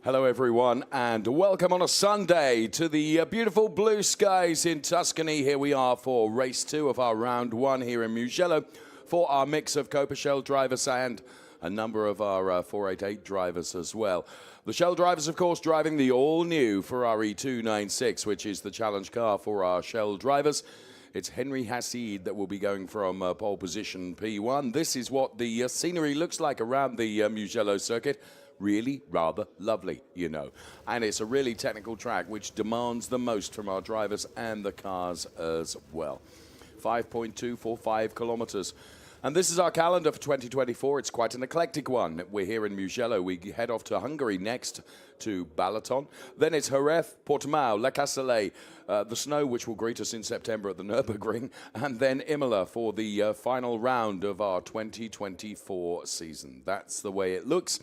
Hello everyone and welcome on a Sunday to the beautiful blue skies in Tuscany. Here we are for race 2 of our round 1 here in Mugello for our mix of Coppa Shell drivers and a number of our 488 drivers as well. The Shell drivers, of course, driving the all-new Ferrari 296, which is the challenge car for our Shell drivers. It's Henry Hassid that will be going from pole position P1. This is what the scenery looks like around the Mugello circuit. Really rather lovely, you know. And it's a really technical track which demands the most from our drivers and the cars as well. 5.245 kilometers. And this is our calendar for 2024. It's quite an eclectic one. We're here in Mugello. We head off to Hungary next to Balaton. Then it's Jerez, Portimao, Le Castellet, the snow which will greet us in September at the Nürburgring, and then Imola for the final round of our 2024 season. That's the way it looks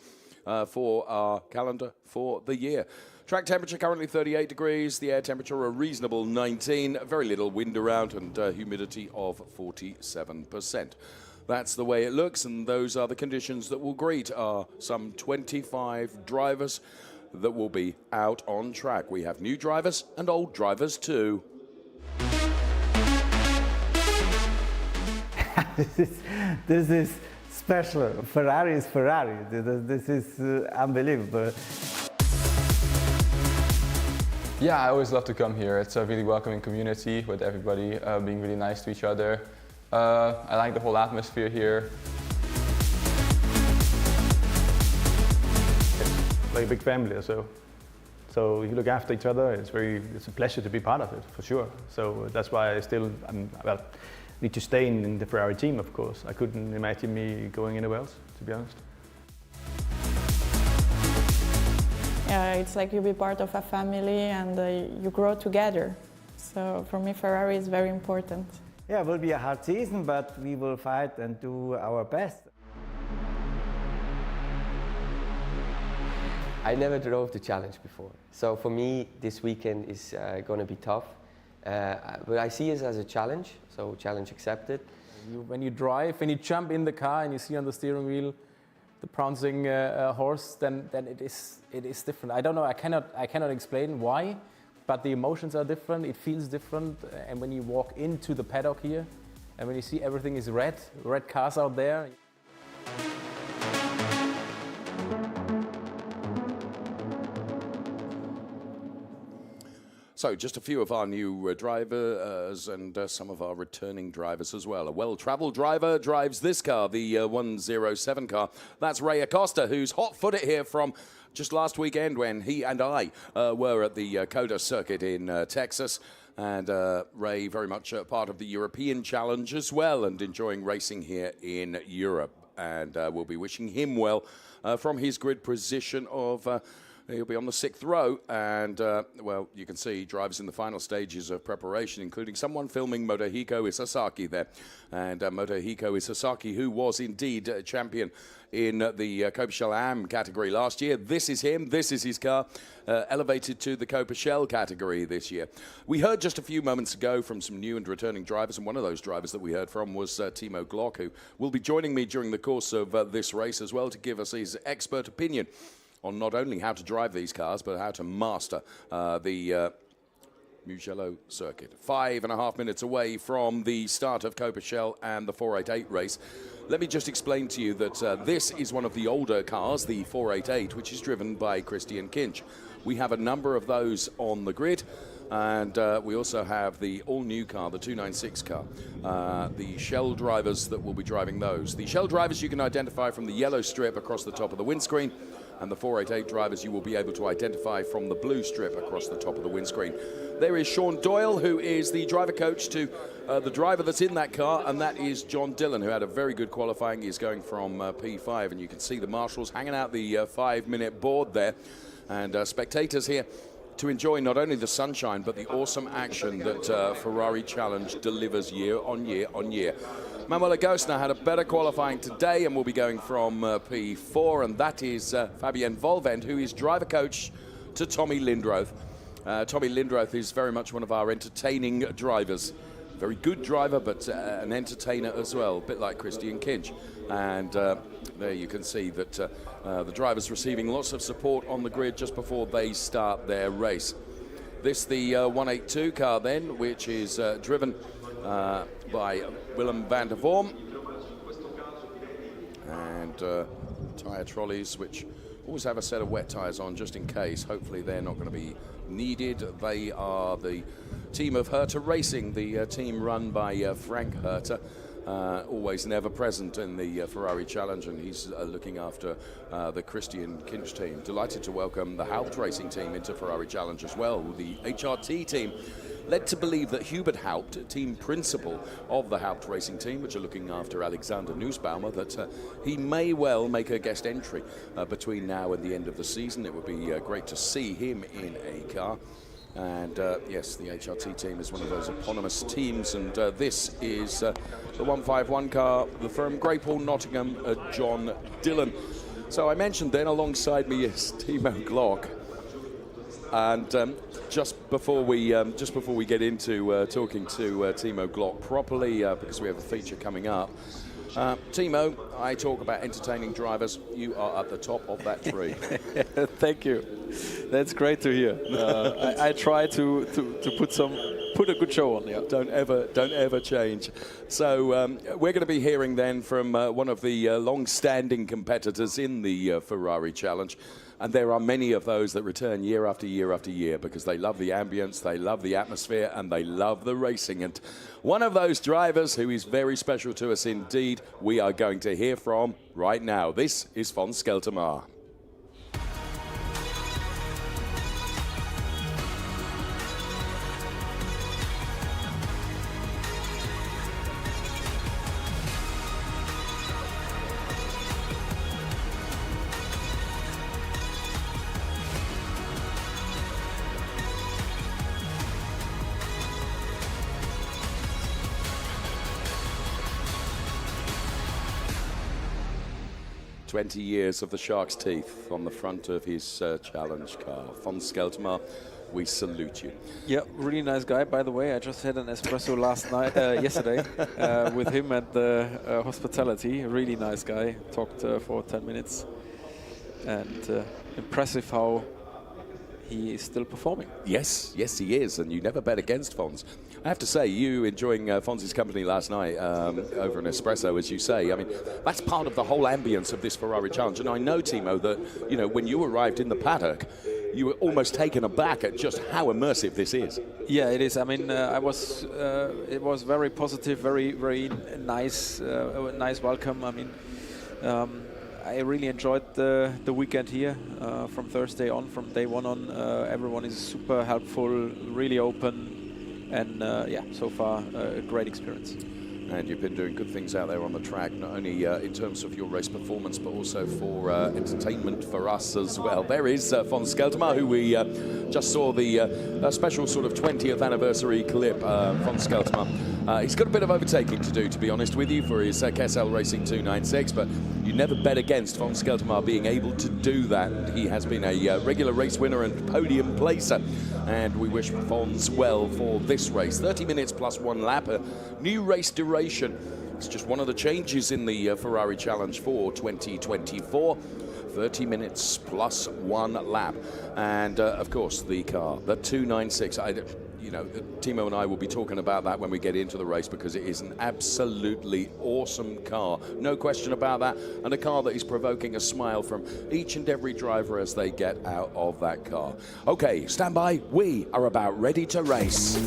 for our calendar for the year. Track temperature currently 38 degrees, the air temperature a reasonable 19, very little wind around and humidity of 47%. That's the way it looks, and those are the conditions that will greet our some 25 drivers that will be out on track. We have new drivers and old drivers too. This is special. Ferrari is Ferrari. This is unbelievable. Yeah, I always love to come here. It's a really welcoming community with everybody being really nice to each other. I like the whole atmosphere here. It's like a big family or so. So you look after each other. It's a pleasure to be part of it, for sure. So that's why I still need to stay in the Ferrari team, of course. I couldn't imagine me going anywhere else, to be honest. Yeah, it's like you be part of a family and you grow together. So for me, Ferrari is very important. Yeah, it will be a hard season, but we will fight and do our best. I never drove the challenge before. So for me, this weekend is going to be tough. But I see it as a challenge, so challenge accepted. When you drive, when you jump in the car and you see on the steering wheel the prancing horse, then it is different. I don't know. I cannot explain why, but the emotions are different. It feels different. And when you walk into the paddock here, and when you see everything is red cars out there. So just a few of our new drivers and some of our returning drivers as well. A well-traveled driver drives this car, the 107 car. That's Ray Acosta, who's hot-footed here from just last weekend when he and I were at the Coppa circuit in Texas. And Ray very much part of the European Challenge as well and enjoying racing here in Europe. And we'll be wishing him well from his grid position of... He'll be on the 6th row, and, well, you can see drivers in the final stages of preparation, including someone filming Motohiko Isasaki there. And Motohiko Isasaki, who was indeed champion in the Coppa Shell AM category last year. This is him. This is his car, elevated to the Coppa Shell category this year. We heard just a few moments ago from some new and returning drivers, and one of those drivers that we heard from was Timo Glock, who will be joining me during the course of this race as well to give us his expert opinion on not only how to drive these cars, but how to master the Mugello circuit. 5.5 minutes away from the start of Coppa Shell and the 488 race. Let me just explain to you that this is one of the older cars, the 488, which is driven by Christian Kinch. We have a number of those on the grid, and we also have the all-new car, the 296 car, the Shell drivers that will be driving those. The Shell drivers you can identify from the yellow strip across the top of the windscreen, and the 488 drivers you will be able to identify from the blue strip across the top of the windscreen. There is Sean Doyle, who is the driver coach to the driver that's in that car, and that is John Dillon, who had a very good qualifying. He's going from P5, and you can see the marshals hanging out the 5-minute board there, and spectators here to enjoy not only the sunshine, but the awesome action that Ferrari Challenge delivers year on year on year. Manuel Agostner had a better qualifying today and will be going from P4, and that is Fabien Volvend, who is driver coach to Tommy Lindroth. Tommy Lindroth is very much one of our entertaining drivers. very good driver, but an entertainer as well, a bit like Christian Kinch. And there you can see that the driver's receiving lots of support on the grid just before they start their race. This the 182 car then, which is driven by Willem van der Vorm. And tyre trolleys, which always have a set of wet tyres on just in case. Hopefully they're not going to be needed. They are the team of Herta Racing, the team run by Frank Herta. Always never present in the Ferrari Challenge, and he's looking after the Christian Kinch team. Delighted to welcome the Haupt Racing team into Ferrari Challenge as well. The HRT team led to believe that Hubert Haupt, team principal of the Haupt Racing team, which are looking after Alexander Nussbaumer, that he may well make a guest entry between now and the end of the season. It would be great to see him in a car. And yes, the HRT team is one of those eponymous teams, and this is the 151 car, the firm Greypool Nottingham, John Dillon. So I mentioned then alongside me is Timo Glock, and just before we get into talking to Timo Glock properly, because we have a feature coming up. Timo, I talk about entertaining drivers. You are at the top of that tree. Thank you. That's great to hear. I try to put a good show on. Yeah. Don't ever change. So we're going to be hearing then from one of the long-standing competitors in the Ferrari Challenge. And there are many of those that return year after year after year because they love the ambience, they love the atmosphere, and they love the racing. And one of those drivers who is very special to us indeed, we are going to hear from right now. This is Von Skeltermar. "20 years of the shark's teeth on the front of his challenge car. Von Skeltermar, we salute you." Yeah, really nice guy, by the way. I just had an espresso last night, yesterday, with him at the hospitality. Really nice guy. Talked for 10 minutes, and impressive how he is still performing. Yes, he is, and you never bet against Fons. I have to say, you enjoying Fons' company last night over an espresso, as you say, I mean, that's part of the whole ambience of this Ferrari Challenge. And I know, Timo, that, you know, when you arrived in the paddock, you were almost taken aback at just how immersive this is. Yeah, it is. I mean, it was very positive, very nice, nice welcome. I mean, I really enjoyed the weekend here from Thursday on, from day one on. Everyone is super helpful, really open, and yeah, so far a great experience. And you've been doing good things out there on the track, not only in terms of your race performance, but also for entertainment for us as well. There is Von Skeltermar, who we just saw the special sort of 20th anniversary clip. Von Skeltermar, he's got a bit of overtaking to do, to be honest with you, for his Kessel Racing 296, but you never bet against Von Skeltermar being able to do that. He has been a regular race winner and podium placer, and we wish Fons well for this race. 30 minutes plus 1 lap, a new race duration. It's just one of the changes in the Ferrari Challenge for 2024. 30 minutes plus 1 lap. And of course, the car, the 296. You know, Timo and I will be talking about that when we get into the race, because it is an absolutely awesome car. No question about that. And a car that is provoking a smile from each and every driver as they get out of that car. Okay, stand by. We are about ready to race.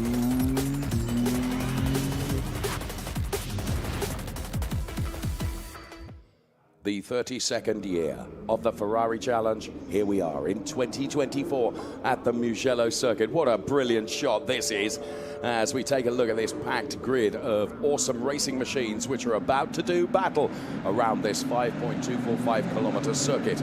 The 32nd year of the Ferrari Challenge. Here we are in 2024 at the Mugello circuit. What a brilliant shot this is as we take a look at this packed grid of awesome racing machines which are about to do battle around this 5.245 kilometer circuit.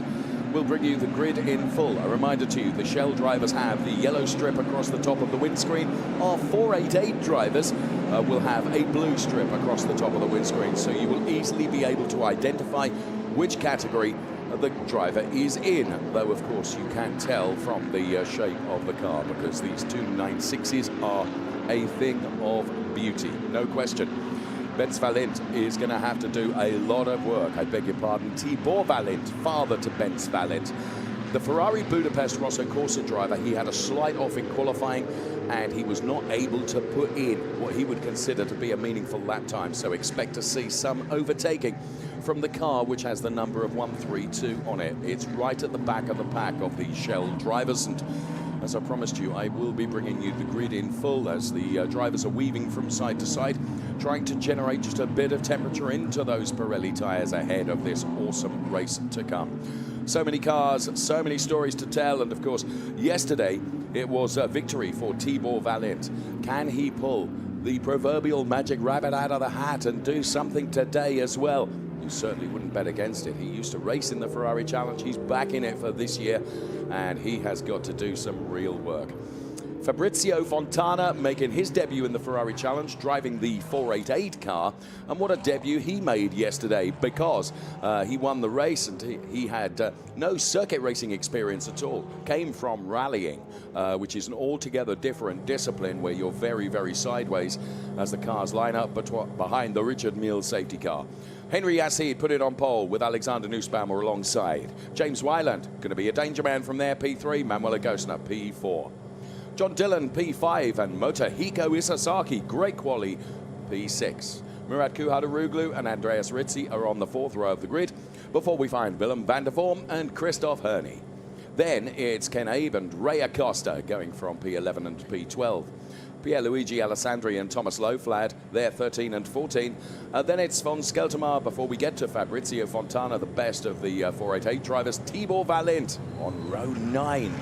We'll bring you the grid in full. A reminder to you, the Shell drivers have the yellow strip across the top of the windscreen. Our 488 drivers will have a blue strip across the top of the windscreen, so you will easily be able to identify which category the driver is in, though of course you can't tell from the shape of the car, because these 296s are a thing of beauty, no question. Benz Valent is going to have to do a lot of work. I beg your pardon. Timo Valent, father to Benz Valent. The Ferrari Budapest Rosso Corsa driver, he had a slight off in qualifying and he was not able to put in what he would consider to be a meaningful lap time. So expect to see some overtaking from the car which has the number of 132 on it. It's right at the back of the pack of the Shell drivers, and as I promised you, I will be bringing you the grid in full as the drivers are weaving from side to side, trying to generate just a bit of temperature into those Pirelli tyres ahead of this awesome race to come. So many cars, so many stories to tell, and of course, yesterday it was a victory for Timo Valent. Can he pull the proverbial magic rabbit out of the hat and do something today as well? You certainly wouldn't bet against it. He used to race in the Ferrari Challenge. He's back in it for this year, and he has got to do some real work. Fabrizio Fontana making his debut in the Ferrari Challenge, driving the 488 car, and what a debut he made yesterday, because he won the race and he had no circuit racing experience at all. Came from rallying, which is an altogether different discipline where you're very, very sideways as the cars line up behind the Richard Mille safety car. Henry Yassid put it on pole with Alexander Nussbaumer alongside. James Wyland going to be a danger man from there, P3, Manuel Agostina, P4. John Dillon, P5, and Motohiko Isasaki, great quali, P6. Murat Kuhardaroglu and Andreas Rizzi are on the fourth row of the grid, before we find Willem van der Vorm and Christoph Herney. Then it's Ken Abe and Ray Acosta going from P11 and P12. Pierluigi Alessandri and Thomas Loflad, they're 13 and 14. Then it's von Skeltermar before we get to Fabrizio Fontana, the best of the 488 drivers. Timo Valent on row 9.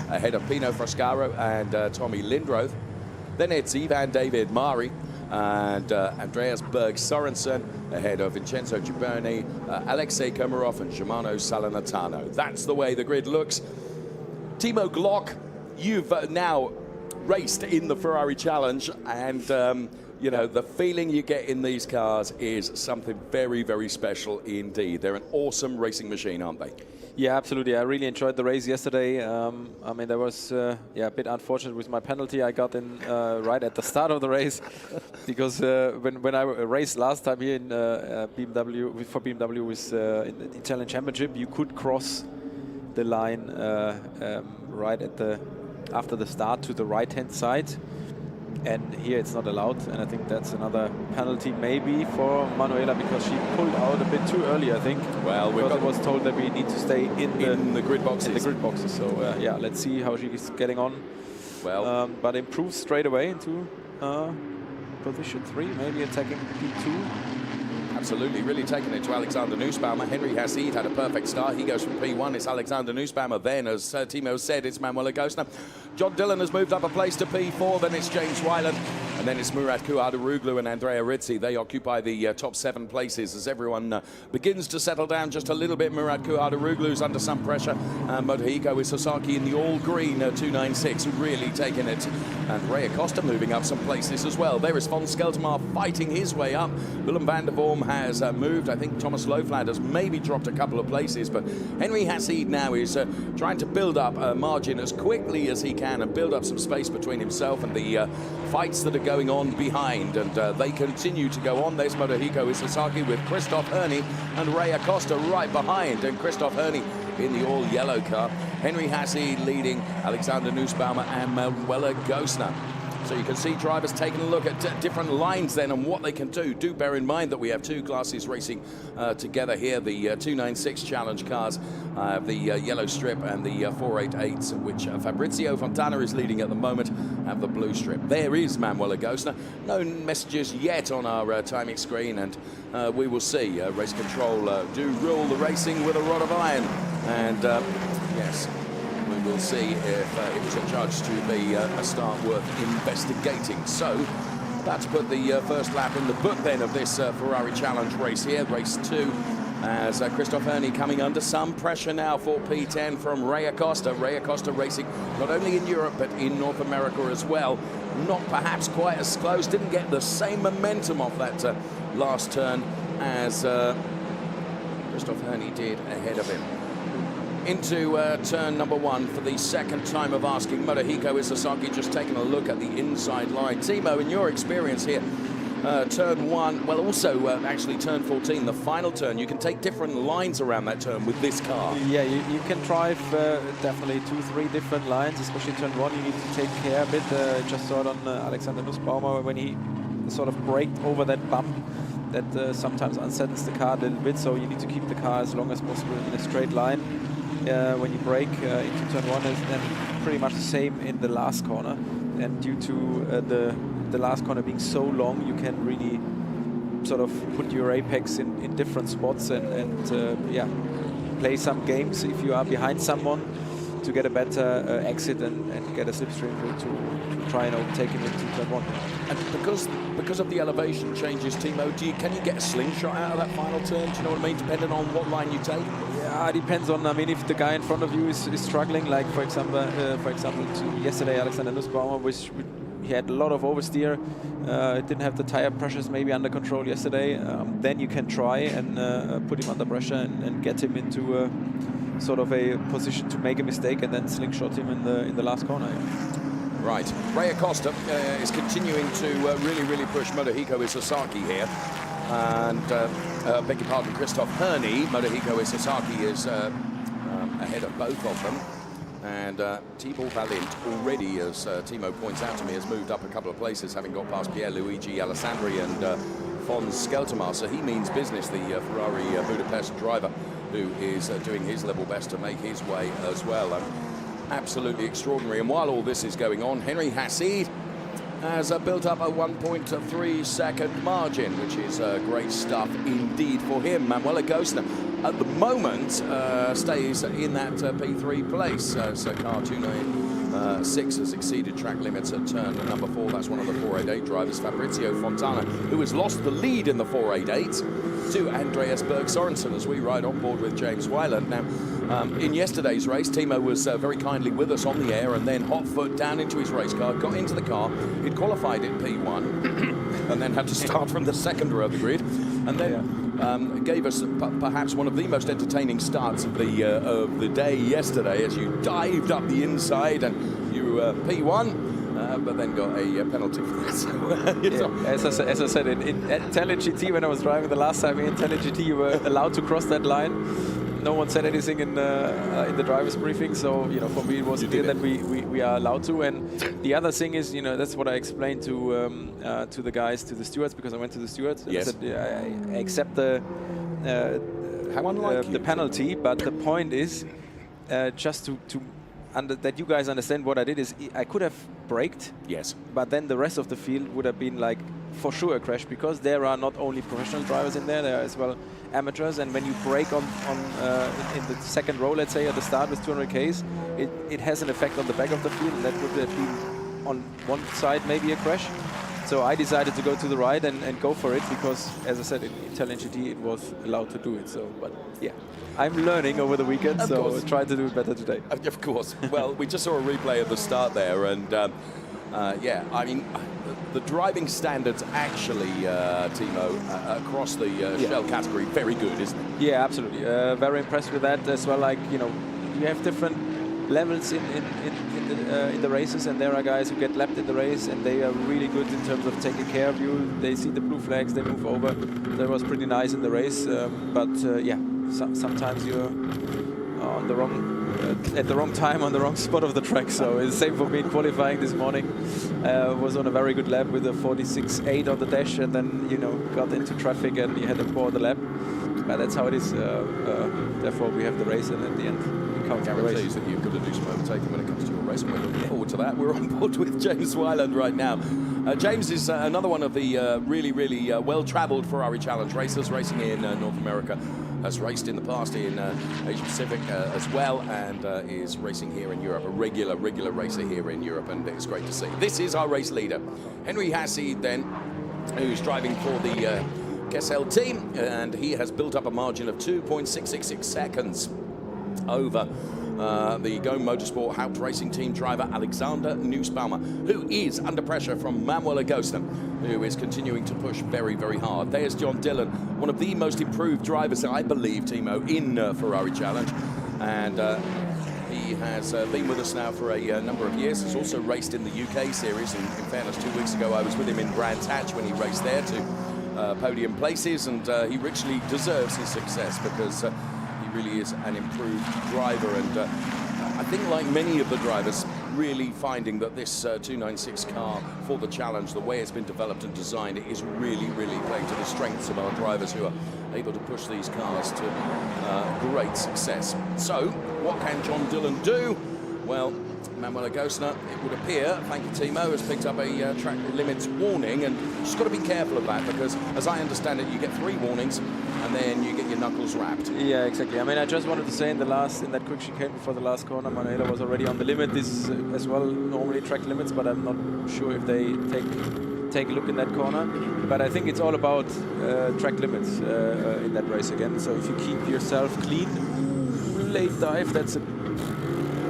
Ahead of Pino Frascaro and Tommy Lindroth. Then it's Ivan David Mari and Andreas Berg Sorensen ahead of Vincenzo Gibberni, Alexei Komarov and Germano Salernitano. That's the way the grid looks. Timo Glock, you've now raced in the Ferrari Challenge, and you know, the feeling you get in these cars is something very, very special indeed. They're an awesome racing machine, aren't they? Yeah, absolutely. I really enjoyed the race yesterday. I mean, there was a bit unfortunate with my penalty I got in right at the start of the race, because when I raced last time here in BMW for BMW with in the Italian Championship, you could cross the line right at after the start to the right-hand side. And here it's not allowed, and I think that's another penalty maybe for Manuela, because she pulled out a bit too early, I think. Well, because it was told that we need to stay in the grid boxes. In the grid boxes. So yeah, let's see how she's getting on. Well, but improves straight away into position 3, maybe attacking P2. Absolutely, really taking it to Alexander Nussbaumer. Henry Hassid had a perfect start. He goes from P1. It's Alexander Nussbaumer. Then, as Timo said, it's Manuel Agostina. John Dillon has moved up a place to P4. Then it's James Wyland. And then it's Murat Kuhardaroglu and Andrea Rizzi. They occupy the top 7 places as everyone begins to settle down just a little bit. Murat Kuhardaroglu's under some pressure. And Motohiko Isasaki in the all-green 296, really taking it. And Ray Acosta moving up some places as well. There is von Skeltermar fighting his way up. Willem van der Vorm has moved. I think Thomas Loflad has maybe dropped a couple of places, but Henry Hassid now is trying to build up a margin as quickly as he can and build up some space between himself and the fights that are going on behind, and they continue to go on. There's Motohiko Isasaki with Christoph Herney and Ray Acosta right behind, and Christoph Herney in the all-yellow car. Henry Hassid leading Alexander Nussbaumer and Manuel Agostina. So you can see drivers taking a look at different lines then and what they can do. Do bear in mind that we have 2 classes racing together here. The 296 Challenge cars, the yellow strip, and the 488s, which Fabrizio Fontana is leading at the moment, have the blue strip. There is Manuel Agostina. No messages yet on our timing screen, and we will see. Race control do rule the racing with a rod of iron. And yes, we'll see if it was adjudged to be a start worth investigating. So, about to put the first lap in the book then of this Ferrari Challenge race here, race 2, as Christoph Herney coming under some pressure now for P10 from Ray Acosta. Ray Acosta racing not only in Europe but in North America as well. Not perhaps quite as close, didn't get the same momentum off that last turn as Christoph Herney did ahead of him. into turn number 1 for the second time of asking. Motohiko Isesaki just taking a look at the inside line. Timo, in your experience here, turn 1, well, also actually turn 14, the final turn, you can take different lines around that turn with this car. Yeah, you can drive definitely 2-3 different lines, especially turn 1. You need to take care a bit. Just saw it on Alexander Nussbaumer when he sort of braked over that bump. That sometimes unsettles the car a little bit, so you need to keep the car as long as possible in a straight line. When you brake into turn 1, is then pretty much the same in the last corner. And due to the last corner being so long, you can really sort of put your apex in different spots and yeah, play some games if you are behind someone to get a better exit and get a slipstream route to try and overtake him into turn 1. And because of the elevation changes, Timo, can you get a slingshot out of that final turn? Do you know what I mean? Depending on what line you take. Yeah, it depends on. I mean, if the guy in front of you is struggling, like for example, yesterday Alexander Nussbaumer, which he had a lot of oversteer, didn't have the tire pressures maybe under control yesterday. Then you can try and put him under pressure and get him into sort of a position to make a mistake and then slingshot him in the last corner. Right, Ray Acosta is continuing to really push Motohiko Isesaki here. And, beg your pardon, Christoph Herney, Motohiko Isesaki is ahead of both of them. And Thibaut Valent already, as Timo points out to me, has moved up a couple of places, having got past Pierluigi Alessandri and Fons Skeltermar. So he means business, the Ferrari Budapest driver, who is doing his level best to make his way as well. Absolutely extraordinary. And while all this is going on, Henry Hassid has built up a 1.3 second margin, which is great stuff indeed for him. Manuel Agostner at the moment stays in that P3 place. So car 296 has exceeded track limits at turn number 4. That's one of the 488 drivers, Fabrizio Fontana, who has lost the lead in the 488 to Andreas Berg Sorensen as we ride on board with James Weiland. Now, in yesterday's race, Timo was very kindly with us on the air and then hot foot down into his race car, got into the car. He'd qualified in P1 and then had to start from the second row of the grid, and then gave us perhaps one of the most entertaining starts of the day yesterday as you dived up the inside and you P1. But then got a penalty for that. Yeah, as I said, in Italian GT, when I was driving the last time in Italian GT, you were allowed to cross that line. No one said anything in the driver's briefing, so for me it was clear that we are allowed to. And the other thing is, that's what I explained to the guys, to the stewards, because I went to the stewards. And yes. I said, I accept the penalty, but the point is just to that you guys understand what I did is I could have braked, yes, but then the rest of the field would have been like for sure a crash, because there are not only professional drivers in there are as well amateurs, and when you brake in the second row, let's say at the start with 200 Ks, it has an effect on the back of the field, and that would have been on one side maybe a crash. So I decided to go to the right and go for it, because as I said, in Italian GT it was allowed to do it. So, but yeah, I'm learning over the weekend, so try to do it better today. Of course. Well, we just saw a replay of the start there, and yeah, I mean, the driving standards actually, Timo, across the shell category, very good, isn't it? Yeah, absolutely. Very impressed with that as well. Like, you have different levels in the races, and there are guys who get lapped in the race, and they are really good in terms of taking care of you. They see the blue flags, they move over. That was pretty nice in the race, but yeah, sometimes you're on the wrong at the wrong time on the wrong spot of the track. So it's the same for me in qualifying this morning. Was on a very good lap with a 46.8 on the dash, and then got into traffic and you had to pour the lap. But that's how it is. Therefore, we have the race, and at the end, guarantees that you've got to do some overtaking when it comes to your race, and we're looking forward to that. We're on board with James Weiland right now. James is another one of the really well-travelled Ferrari Challenge racers, racing in North America, has raced in the past in Asia Pacific as well, and is racing here in Europe, a regular racer here in Europe, and it's great to see. This is our race leader, Henry Hassid, then, who's driving for the Kessel team, and he has built up a margin of 2.666 seconds over the Go Motorsport Haupt Racing Team driver Alexander Nussbaumer, who is under pressure from Manuel Agostner, who is continuing to push very hard. There's John Dillon, one of the most improved drivers, I believe, Timo, in Ferrari Challenge. and he has been with us now for a number of years. He's also raced in the UK series, and in fairness, 2 weeks ago I was with him in Brands Hatch when he raced there to podium places, and he richly deserves his success because he really is an improved driver, and I think, like many of the drivers, really finding that this 296 car for the challenge, the way it's been developed and designed, it is really playing to the strengths of our drivers who are able to push these cars to great success. So, what can John Dillon do? Well, Manuela Gosner, it would appear, thank you Timo, has picked up a track limits warning, and just got to be careful of that because, as I understand it, you get 3 warnings and then you get your knuckles wrapped. Yeah, exactly. I mean, I just wanted to say in that quick chicane before the last corner, Manuela was already on the limit. This is as well normally track limits, but I'm not sure if they take a look in that corner. But I think it's all about track limits in that race again. So if you keep yourself clean, late dive, that's a...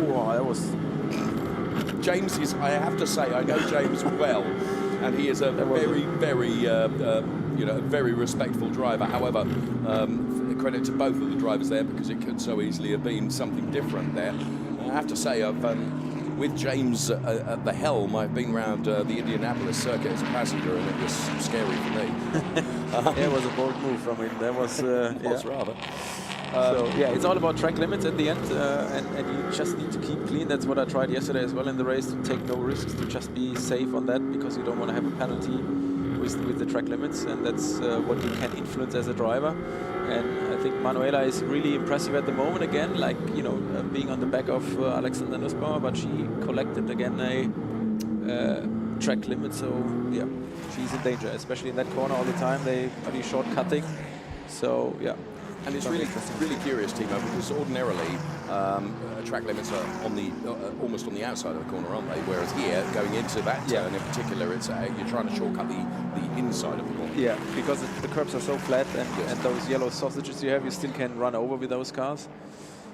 Wow, that was... James is, I have to say, I know James well, and he is a very respectful driver. However, credit to both of the drivers there because it could so easily have been something different there. I have to say, I've with James at the helm, I've been around the Indianapolis circuit as a passenger, and it was scary for me. Yeah, it was a bold move from him. That was, rather. So yeah, it's all about track limits at the end, and you just need to keep clean. That's what I tried yesterday as well in the race, to take no risks, to just be safe on that, because you don't want to have a penalty with the track limits, and that's what you can influence as a driver. And I think Manuela is really impressive at the moment again, like, you know, being on the back of Alexander Nussbaumer, but she collected again a track limit, so yeah, she's in danger, especially in that corner all the time. They pretty short cutting, so yeah. And it's really curious, Timo, because ordinarily track limits are on the almost on the outside of the corner, aren't they? Whereas here, going into that turn in particular, it's you're trying to shortcut the inside of the corner. Yeah, because the curbs are so flat, and those yellow sausages you have, you still can run over with those cars.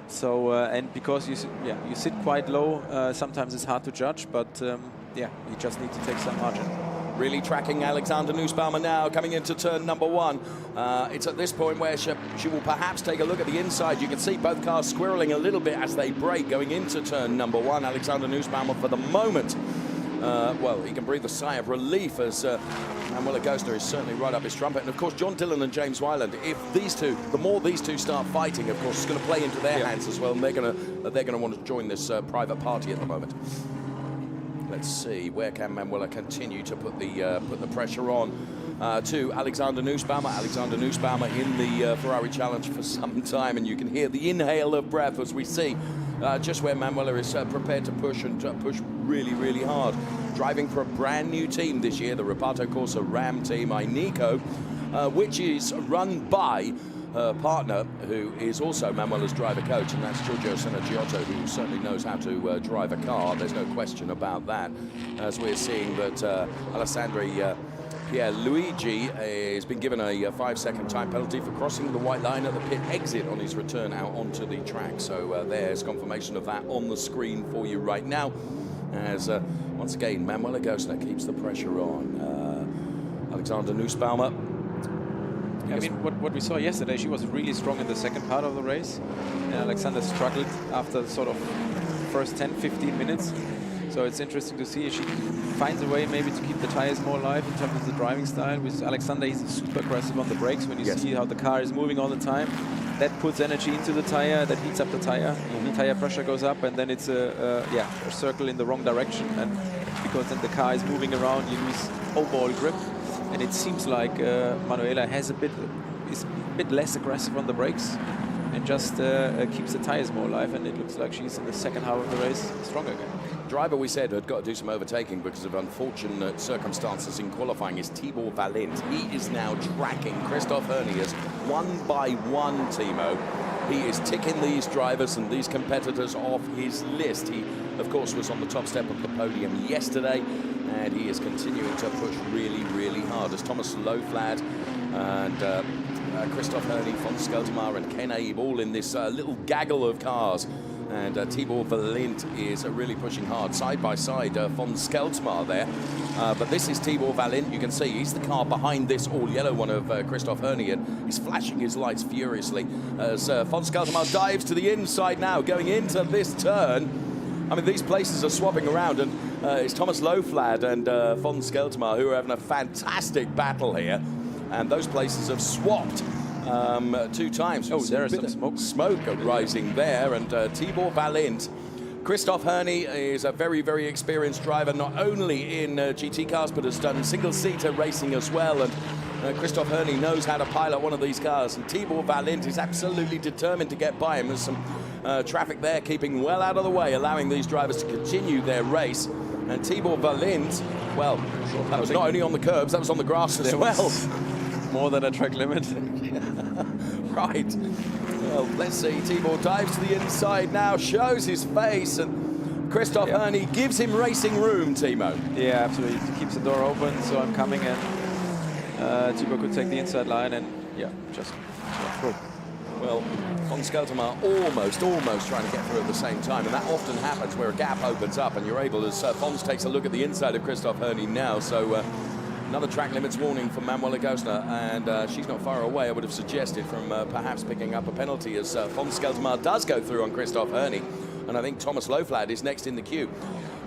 So and because you sit quite low, sometimes it's hard to judge. But yeah, you just need to take some margin. Really tracking Alexander Nussbaumer now, coming into turn number 1. It's at this point where she will perhaps take a look at the inside. You can see both cars squirreling a little bit as they brake going into turn number 1. Alexander Nussbaumer, for the moment, well, he can breathe a sigh of relief as Manuela Gosner is certainly right up his trumpet. And of course, John Dillon and James Wyland, if these two, the more these two start fighting, of course, it's going to play into their hands as well, and they're going to want to join this private party at the moment. Let's see, where can Manuela continue to put the pressure on to Alexander Nussbaumer. Alexander Nussbaumer in the Ferrari Challenge for some time, and you can hear the inhale of breath as we see just where Manuela is prepared to push and push really hard. Driving for a brand new team this year, the Reparto Corsa Ram team, Ineco, which is run by her partner, who is also Manuela's driver coach, and that's Giorgio Senagiotto, who certainly knows how to drive a car. There's no question about that, as we're seeing that Alessandro Pierluigi has been given a 5-second time penalty for crossing the white line at the pit exit on his return out onto the track. So there's confirmation of that on the screen for you right now, as once again Manuela Gosner keeps the pressure on. Alexander Nussbaumer. I mean, what we saw yesterday, she was really strong in the second part of the race. And Alexander struggled after sort of first 10-15 minutes. So it's interesting to see if she finds a way maybe to keep the tires more alive in terms of the driving style. With Alexander, he's super aggressive on the brakes. When you see how the car is moving all the time, that puts energy into the tire, that heats up the tire. The tire pressure goes up, and then it's a circle in the wrong direction. And because then the car is moving around, you lose overall grip. And it seems like Manuela is a bit less aggressive on the brakes, and just keeps the tires more alive, and it looks like she's in the second half of the race stronger again. Driver, we said, had got to do some overtaking because of unfortunate circumstances in qualifying is Timo Valent. He is now tracking Christoph Herniers one by one, Timo. He is ticking these drivers and these competitors off his list. He, of course, was on the top step of the podium yesterday, and he is continuing to push really hard as Thomas Loflad and Christoph Herney, von Skeltermaar and Ken Abe all in this little gaggle of cars. And Timo Valent is really pushing hard side by side, von Skeltermaar there. But this is Timo Valent. You can see he's the car behind this all-yellow one of Christoph Herney, and he's flashing his lights furiously as von Skeltermaar dives to the inside now, going into this turn. I mean, these places are swapping around, and it's Thomas Loflad and von Skeltermaar who are having a fantastic battle here. And those places have swapped 2 times. Oh, there is some smoke. Smoke rising there, and Timo Valent. Christoph Herney is a very, very experienced driver, not only in GT cars, but has done single-seater racing as well. And Christoph Herney knows how to pilot one of these cars, and Timo Valent is absolutely determined to get by him. There's some traffic there, keeping well out of the way, allowing these drivers to continue their race. And Timo Valent, well, that was not only on the curbs, that was on the grass as well. More than a track limit. Right. Well, let's see. Timo dives to the inside now, shows his face, and Christoph Herney gives him racing room, Timo. Yeah, absolutely. He keeps the door open, so I'm coming, and Timo could take the inside line, and just through. Well, von Skeltermaar almost trying to get through at the same time, and that often happens where a gap opens up and you're able, as Fons takes a look at the inside of Christoph Herney now, so another track limits warning for Manuela Gosner, and she's not far away, I would have suggested, from perhaps picking up a penalty, as von Skeltermaar does go through on Christoph Herney, and I think Thomas Loflad is next in the queue.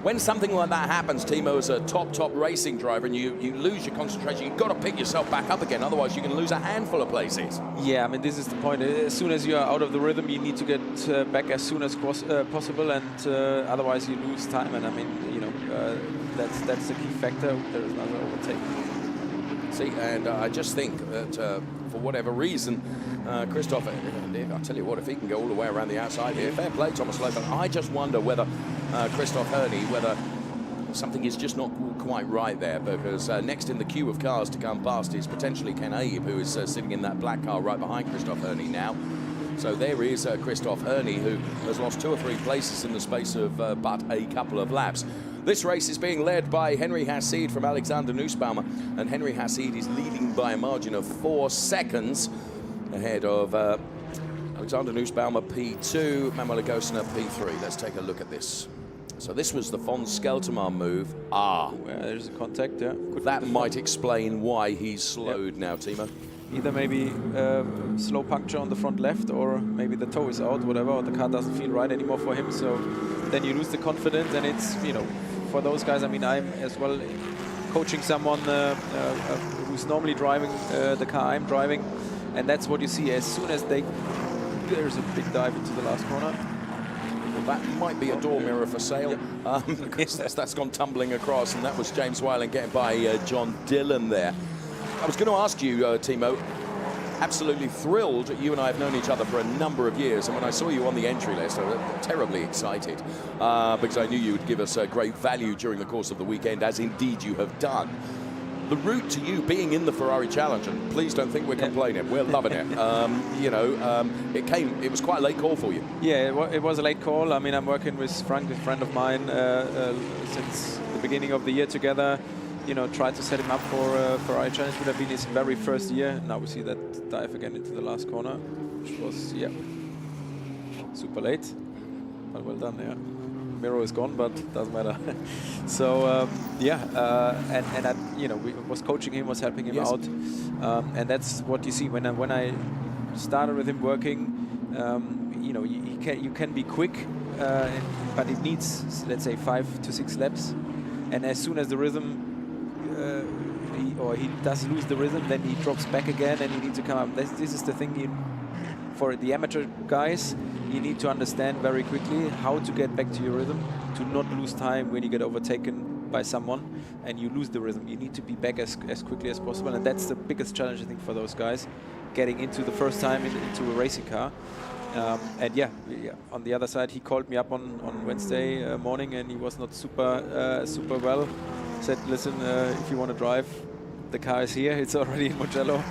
When something like that happens, Timo, is a top racing driver, and you lose your concentration, you've got to pick yourself back up again, otherwise you can lose a handful of places. Yeah, I mean, this is the point. As soon as you are out of the rhythm, you need to get back as soon as possible, and otherwise you lose time. And I mean, you know, that's the key factor. There is another overtake. See, and I just think that for whatever reason, Christoph, I'll tell you what, if he can go all the way around the outside here, fair play, Thomas Loflad. I just wonder whether Christoph Herney, whether something is just not quite right there, because next in the queue of cars to come past is potentially Ken Abe, who is sitting in that black car right behind Christoph Herney now. So there is Christoph Herney, who has lost 2 or 3 places in the space of but a couple of laps. This race is being led by Henry Hassid from Alexander Nussbaumer, and Henry Hassid is leading by a margin of 4 seconds ahead of Alexander Nussbaumer P2, Manuela Gosner P3. Let's take a look at this. So this was the von Skeltermaar move. There's a contact there. That might explain why he's slowed now, Timo. Either maybe slow puncture on the front left, or maybe the toe is out, whatever, or the car doesn't feel right anymore for him. So then you lose the confidence, and it's, you know, for those guys, I mean, I'm as well coaching someone who's normally driving the car I'm driving, and that's what you see. As soon as there's a big dive into the last corner. Well, that might be a door mirror for sale, because that's gone tumbling across, and that was James Wyland getting by John Dillon there. I was going to ask you, Timo, absolutely thrilled. You and I have known each other for a number of years, and when I saw you on the entry list, I was terribly excited because I knew you would give us great value during the course of the weekend, as indeed you have done. The route to you being in the Ferrari Challenge, and please don't think we're complaining, we're loving it. You know, it was quite a late call for you. Yeah, it was a late call. I mean, I'm working with Frank, a friend of mine, since the beginning of the year together. You know, tried to set him up for Ferrari Challenge. Would have been his very first year. Now we see that dive again into the last corner, which was, super late. But well done, yeah. Mirror is gone, but doesn't matter. So, and I, you know, we was coaching him, was helping him out. And that's what you see when I started with him working. You know, you can be quick, but it needs, let's say, 5 to 6 laps. And as soon as the rhythm, he does lose the rhythm, then he drops back again, and you need to come up. This is the thing for the amateur guys. You need to understand very quickly how to get back to your rhythm, to not lose time when you get overtaken by someone and you lose the rhythm. You need to be back as quickly as possible, and that's the biggest challenge, I think, for those guys, getting into the first time into a racing car. And on the other side, he called me up on Wednesday morning, and he was not super well. Said, listen, if you want to drive, the car is here. It's already in Mugello.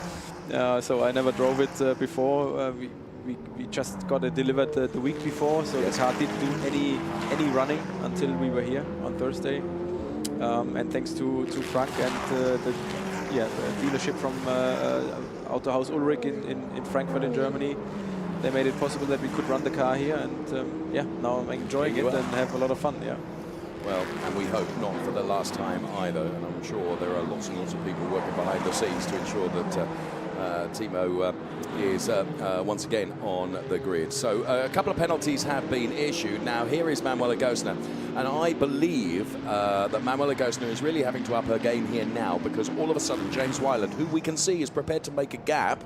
So I never drove it before. We just got it delivered the week before, so the car didn't do any running until we were here on Thursday. And thanks to Frank and the dealership from Autohaus Ulrich in Frankfurt in Germany. They made it possible that we could run the car here, and yeah, now I'm enjoying it and have a lot of fun. Yeah. Well, and we hope not for the last time either, and I'm sure there are lots and lots of people working behind the scenes to ensure that Timo is once again on the grid. So a couple of penalties have been issued. Now here is Manuela Gosner, and I believe that Manuela Gosner is really having to up her game here now, because all of a sudden James Wyland, who we can see is prepared to make a gap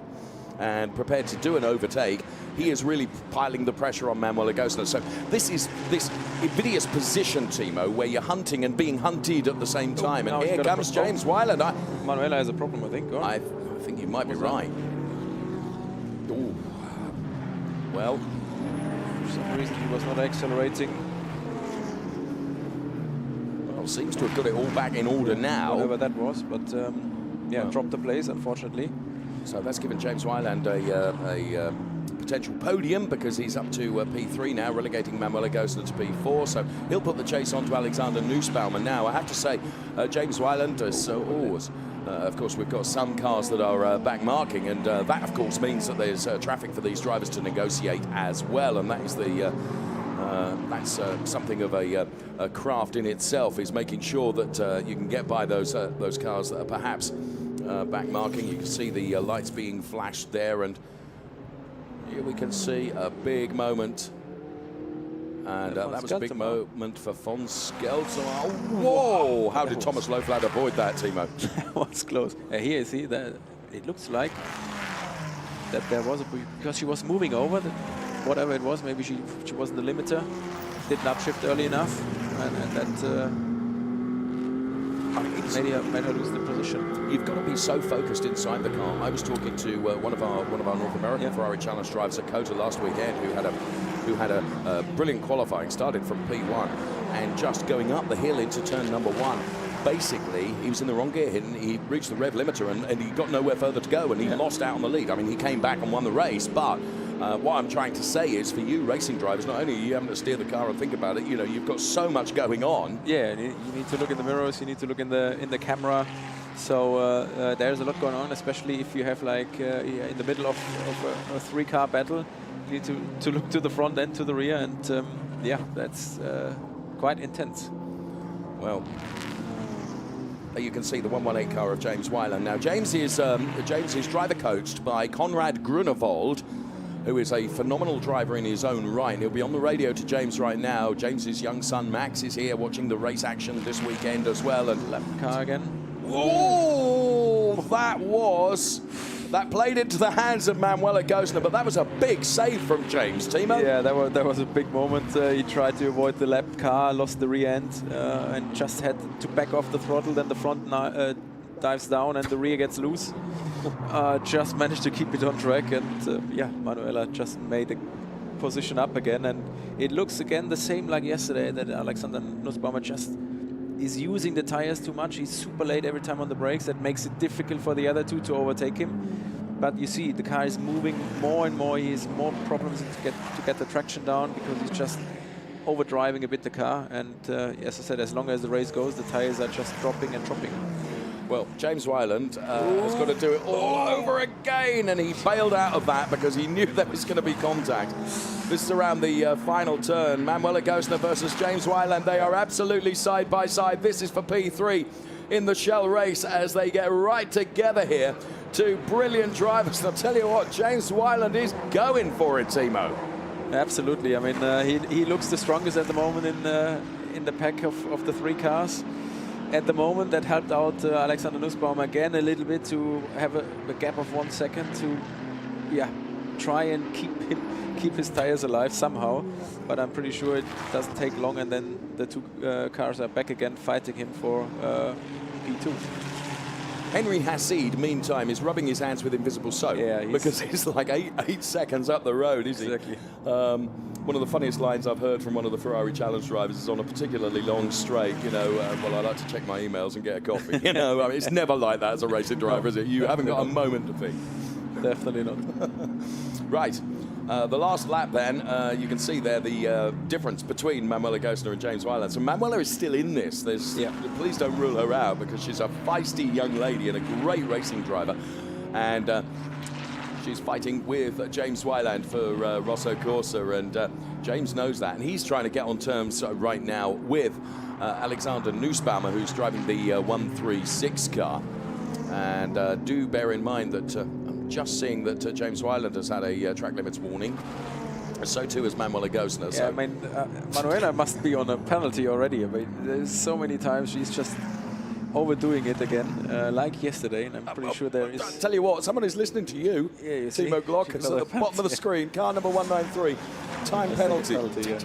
and prepared to do an overtake, he is really piling the pressure on Manuela Gosner. So this is this invidious position, Timo, where you're hunting and being hunted at the same time. And here comes James Wyland. Manuela has a problem, I think. I think you might be right. Ooh. Well, for some reason he was not accelerating. Well, seems to have got it all back in order now. Whatever that was, but yeah, dropped the place, unfortunately. So that's given James Wyland a potential podium, because he's up to P3 now, relegating Manuela Gosner to P4. So he'll put the chase on to Alexander Nussbaumer now. I have to say, James Wyland is always. Of course, we've got some cars that are back marking, and that, of course, means that there's traffic for these drivers to negotiate as well, and that is the that's something of a craft in itself, is making sure that you can get by those cars that are perhaps back marking. You can see the lights being flashed there, and here we can see a big moment. And that was a big moment for von Skelter. Oh, whoa! How did Thomas Loflad avoid that, Timo? That was close. Here you see that it looks like that there was because she was moving over, whatever it was. Maybe she wasn't the limiter, did not shift early enough, and that made her lose the position. You've got to be so focused inside the car. I was talking to one of our North American Ferrari Challenge drivers at COTA last weekend, who had a brilliant qualifying, started from P1 and just going up the hill into turn number 1. Basically, he was in the wrong gear, he reached the rev limiter, and he got nowhere further to go, and he lost out on the lead. I mean, he came back and won the race, but what I'm trying to say is, for you racing drivers, not only are you having to steer the car and think about it, you know, you've got so much going on. Yeah, you need to look in the mirrors, you need to look in the camera. So there's a lot going on, especially if you have like in the middle of a 3-car battle. You need to look to the front and to the rear, and yeah, that's quite intense. Well, you can see the 118 car of James Wyland. Now, James is driver coached by Konrad Grunewald, who is a phenomenal driver in his own right. He'll be on the radio to James right now. James's young son Max is here watching the race action this weekend as well. And left car again. Whoa! That played into the hands of Manuela Gosner, but that was a big save from James, Timo. Yeah, that was a big moment. He tried to avoid the lap car, lost the rear end, and just had to back off the throttle. Then the front dives down and the rear gets loose. Just managed to keep it on track, and yeah, Manuela just made the position up again. And it looks again the same like yesterday, that Alexander Nussbaumer just is using the tires too much. He's super late every time on the brakes. That makes it difficult for the other two to overtake him. But you see, the car is moving more and more. He has more problems to get the traction down, because he's just overdriving a bit the car. And as I said, as long as the race goes, the tires are just dropping and dropping. Well, James Wyland has got to do it all over again, and he bailed out of that because he knew there was going to be contact. This is around the final turn. Manuela Gosner versus James Wyland. They are absolutely side by side. This is for P3 in the Shell race as they get right together here. Two brilliant drivers. And I'll tell you what, James Wyland is going for it, Timo. Absolutely. I mean, he looks the strongest at the moment in the pack of the 3 cars. At the moment, that helped out Alexander Nussbaumer again a little bit to have a gap of 1 second to, yeah, try and keep his tires alive somehow. But I'm pretty sure it doesn't take long, and then the 2 cars are back again fighting him for P2. Henry Hassid, meantime, is rubbing his hands with invisible soap, because he's like 8 seconds up the road, isn't he? Exactly. One of the funniest lines I've heard from one of the Ferrari Challenge drivers is on a particularly long straight, you know, well, I like to check my emails and get a coffee. You know, I mean, it's never like that as a racing driver, is it? You haven't got a moment to think. Definitely not. Right. The last lap then, you can see there the difference between Manuela Gosner and James Wyland. So Manuela is still in this. Please don't rule her out, because she's a feisty young lady and a great racing driver. And she's fighting with James Wyland for Rosso Corsa, and James knows that, and he's trying to get on terms right now with Alexander Nussbaumer, who's driving the 136 car. And do bear in mind that I'm just seeing that James Wyland has had a track limits warning. So too is Manuela Gosner. Yeah, I mean, Manuela must be on a penalty already. I mean, there's so many times she's just overdoing it again, like yesterday, and I'm pretty sure there is... Tell you what, someone is listening to you, yeah, you Timo Glock, it's at the bottom of the screen, car number 193, time penalty. Yeah.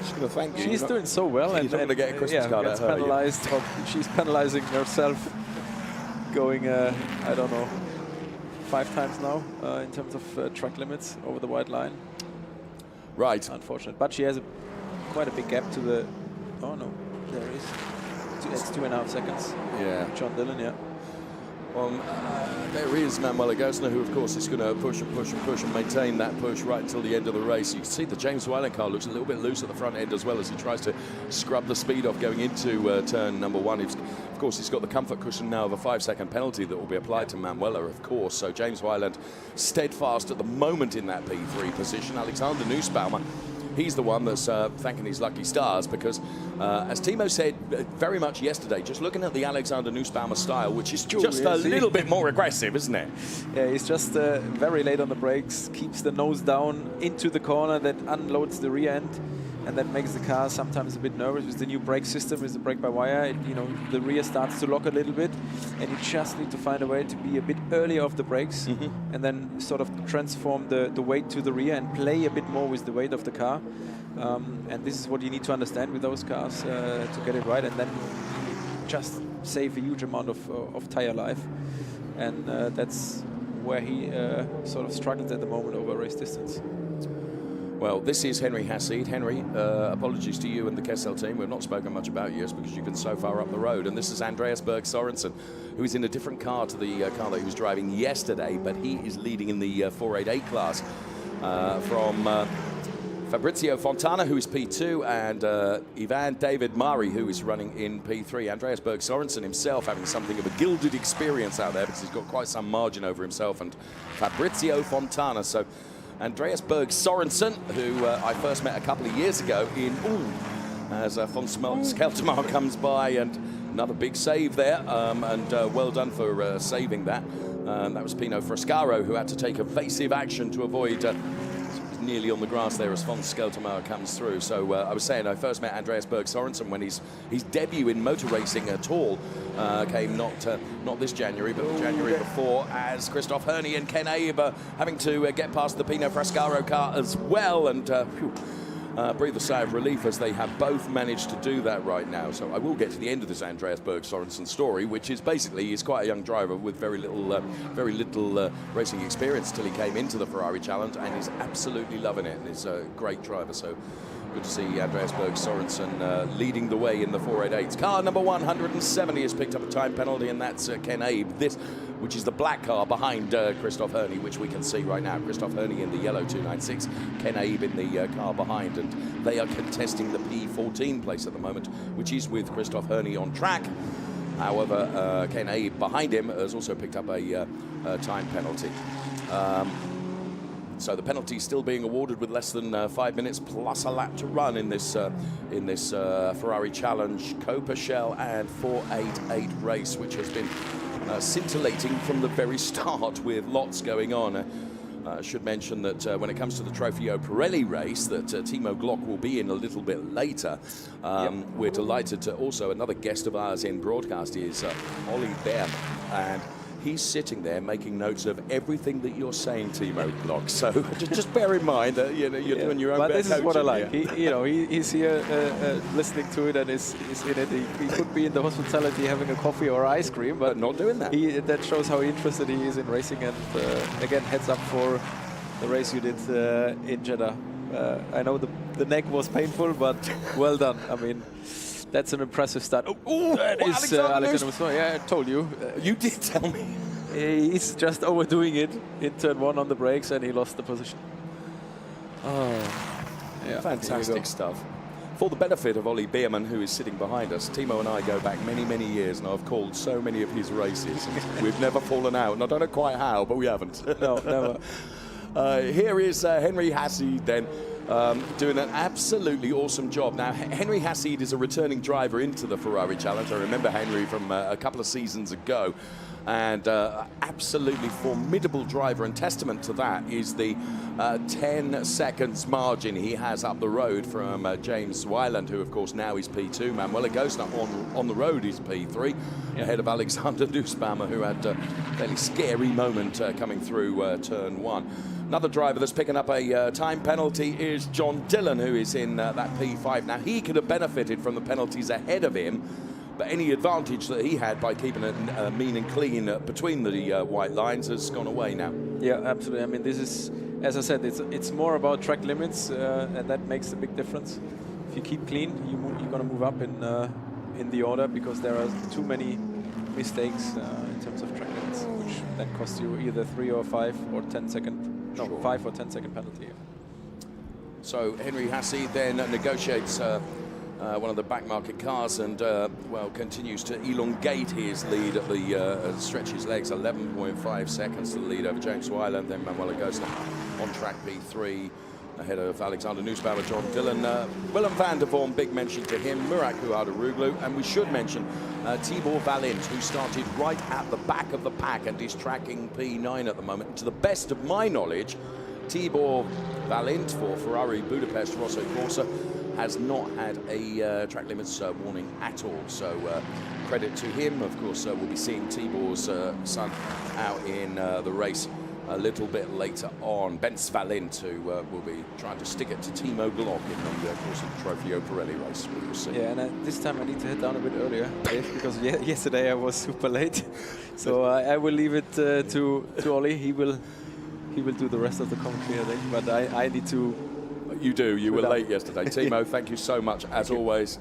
She's going to thank you. She's doing so well, and going to get a Christmas card gets at her. penalized, or she's penalizing herself, going, I don't know, 5 times now in terms of track limits over the white line. Right. Unfortunate, but she has quite a big gap to the... Oh no, there is. It's 2.5 seconds. Yeah. John Dillon, yeah. Well, there is Manuela Gosner, who of course is going to push and push and push and maintain that push right until the end of the race. You can see the James Wyland car looks a little bit loose at the front end as well as he tries to scrub the speed off going into turn number 1. Of course, he's got the comfort cushion now of a 5-second penalty that will be applied to Manuela, of course. So James Wyland steadfast at the moment in that P3 position. Alexander Nussbaumer, he's the one that's thanking his lucky stars because, as Timo said very much yesterday, just looking at the Alexander Nussbaumer style, which is just a little bit more aggressive, isn't it? Yeah, he's just very late on the brakes, keeps the nose down into the corner, that unloads the rear end, and that makes the car sometimes a bit nervous. With the new brake system, with the brake-by-wire, the rear starts to lock a little bit, and you just need to find a way to be a bit earlier off the brakes, and then sort of transform the weight to the rear and play a bit more with the weight of the car. And this is what you need to understand with those cars to get it right, and then just save a huge amount of tire life. And that's where he sort of struggles at the moment over race distance. Well, this is Henry Hassid. Henry, apologies to you and the Kessel team. We've not spoken much about you because you've been so far up the road. And this is Andreas Berg Sorensen, who is in a different car to the car that he was driving yesterday, but he is leading in the 488 class from Fabrizio Fontana, who is P2, and Ivan David Mari, who is running in P3. Andreas Berg Sorensen himself having something of a gilded experience out there because he's got quite some margin over himself and Fabrizio Fontana. So Andreas Berg Sorensen, who I first met a couple of years ago in Ulm, as von Skeltermar comes by, and another big save there, and well done for saving that. That was Pino Frascaro, who had to take evasive action to avoid nearly on the grass there as von Skeltermar comes through. So I was saying I first met Andreas Berg Sorensen when his debut in motor racing at all came not this January, but the January before, as Christoph Herney and Ken Abe having to get past the Pino Frascaro car as well, and breathe a sigh of relief as they have both managed to do that right now. So I will get to the end of this Andreas Berg Sorensen story, which is basically he's quite a young driver with very little racing experience till he came into the Ferrari Challenge, and he's absolutely loving it, and he's a great driver. So good to see Andreas Berg Sorensen leading the way in the 488s. Car number 170 has picked up a time penalty, and that's Ken Abe, which is the black car behind Christoph Herney, which we can see right now. Christoph Herney in the yellow 296, Ken Abe in the car behind, and they are contesting the P14 place at the moment, which is with Christoph Herney on track. However, Ken Abe behind him has also picked up a time penalty. So the penalty still being awarded with less than 5 minutes plus a lap to run in this Ferrari Challenge Coppa Shell and 488 race, which has been scintillating from the very start with lots going on. I should mention that when it comes to the Trofeo Pirelli race that Timo Glock will be in a little bit later, we're delighted to also, another guest of ours in broadcast is Ollie Behrman, and he's sitting there making notes of everything that you're saying, Timo Glock. So just bear in mind that you're doing your own but bit of this is what I coaching like. here. He's here listening to it and is in it. He could be in the hospitality having a coffee or ice cream, but not doing that. That shows how interested he is in racing. And again, heads up for the race you did in Jeddah. I know the neck was painful, but well done. I mean, that's an impressive start. That is Alexander Musson. Yeah, I told you. You did tell me. He's just overdoing it in turn 1 on the brakes, and he lost the position. Oh, yeah, fantastic stuff. For the benefit of Ollie Bierman, who is sitting behind us, Timo and I go back many, many years, and I've called so many of his races. We've never fallen out, and I don't know quite how, but we haven't. No, never. Here is Henry Hassid then, doing an absolutely awesome job. Now, Henry Hassid is a returning driver into the Ferrari Challenge. I remember Henry from a couple of seasons ago. And absolutely formidable driver, and testament to that is the 10 seconds margin he has up the road from James Weiland, who of course now is P2. Manuel Agostina on the road is P3, ahead of Alexander Nussbaumer, who had a fairly scary moment coming through turn 1. Another driver that's picking up a time penalty is John Dillon, who is in that P5. Now, he could have benefited from the penalties ahead of him, but any advantage that he had by keeping it mean and clean between the white lines has gone away now. Yeah, absolutely. I mean, this is, as I said, it's more about track limits, and that makes a big difference. If you keep clean, you're going to move up in the order, because there are too many mistakes in terms of track limits, which then cost you either 3 or 5 or 10 second, no, 5 or 10 second penalty. So Henry Hassid then negotiates one of the back market cars and well, continues to elongate his lead at the stretch his legs, 11.5 seconds to the lead over James Weiland. Then Manuel Agostina on track P3 ahead of Alexander Nussbaumer, John Dillon, Willem van der Vorm, big mention to him, Murat Kuhaduruglu, and we should mention Tibor Valint, who started right at the back of the pack and is tracking P9 at the moment. And to the best of my knowledge, Tibor Valint for Ferrari Budapest Rosso Corsa has not had a track limits warning at all. So credit to him. Of course, we'll be seeing Tibor's son out in the race a little bit later on. Bence Valint, who will be trying to stick it to Timo Glock in the course of the Trofeo Pirelli race. We will see. Yeah, and this time I need to head down a bit earlier, Dave, because yesterday I was super late. So I will leave it to Ollie. He will do the rest of the commentary, I think. But I need to. You do. You were late yesterday. Timo, thank you so much, as always.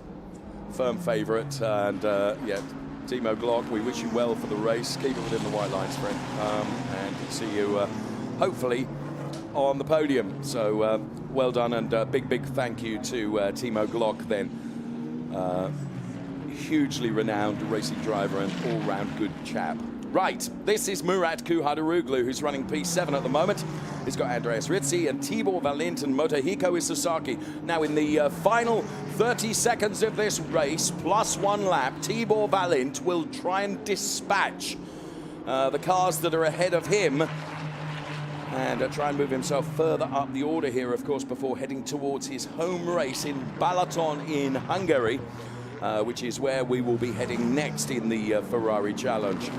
Firm favourite. And, yeah, Timo Glock, we wish you well for the race. Keep it within the white lines, friend. And see you, hopefully, on the podium. So, well done. And big thank you to Timo Glock, then. Hugely renowned racing driver and all-round good chap. Right, this is Murat Kuhaduruglu, who's running P7 at the moment. He's got Andreas Rizzi and Tibor Valint and Motohiko Isasaki. Now, in the final 30 seconds of this race, plus 1 lap, Tibor Valint will try and dispatch the cars that are ahead of him and try and move himself further up the order here, of course, before heading towards his home race in Balaton in Hungary, which is where we will be heading next in the Ferrari Challenge.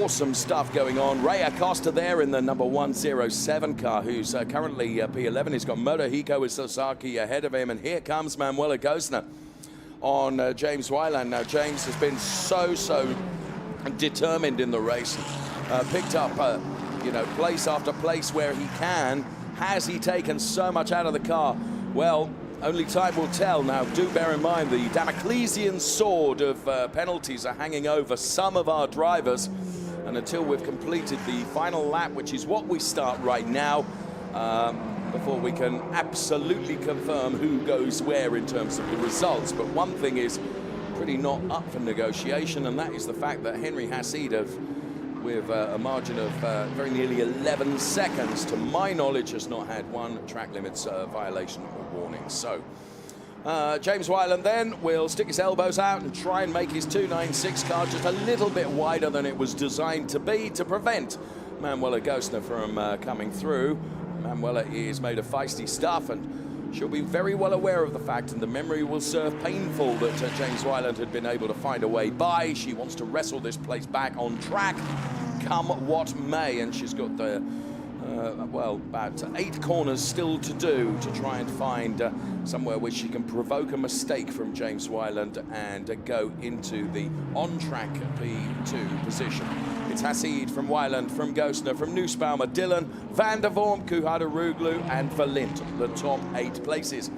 Awesome stuff going on. Ray Acosta there in the number 107 car, who's currently P11. He's got Motohiko Isasaki ahead of him, and here comes Manuel Agostina on James Weiland. Now, James has been so determined in the race, picked up you know, place after place where he can. Has he taken so much out of the car? Well, only time will tell. Now, do bear in mind the Damoclesian sword of penalties are hanging over some of our drivers. And until we've completed the final lap, which is what we start right now, before we can absolutely confirm who goes where in terms of the results. But one thing is pretty not up for negotiation, and that is the fact that Henry Hassid, with a margin of very nearly 11 seconds, to my knowledge, has not had one track limits violation or warning. So James Weiland then will stick his elbows out and try and make his 296 car just a little bit wider than it was designed to be to prevent Manuel Agostina from coming through. Manuela is made of feisty stuff, and she'll be very well aware of the fact, and the memory will serve painful, that James Weiland had been able to find a way by. She wants to wrestle this place back on track, come what may, and she's got the well, about 8 corners still to do to try and find somewhere where she can provoke a mistake from James Weiland and go into the on-track P2 position. It's Hassid from Weiland, from Agostina, from Nussbaumer, Dillon, van der Vorm, Kuhaduruglu and Valint, the top 8 places.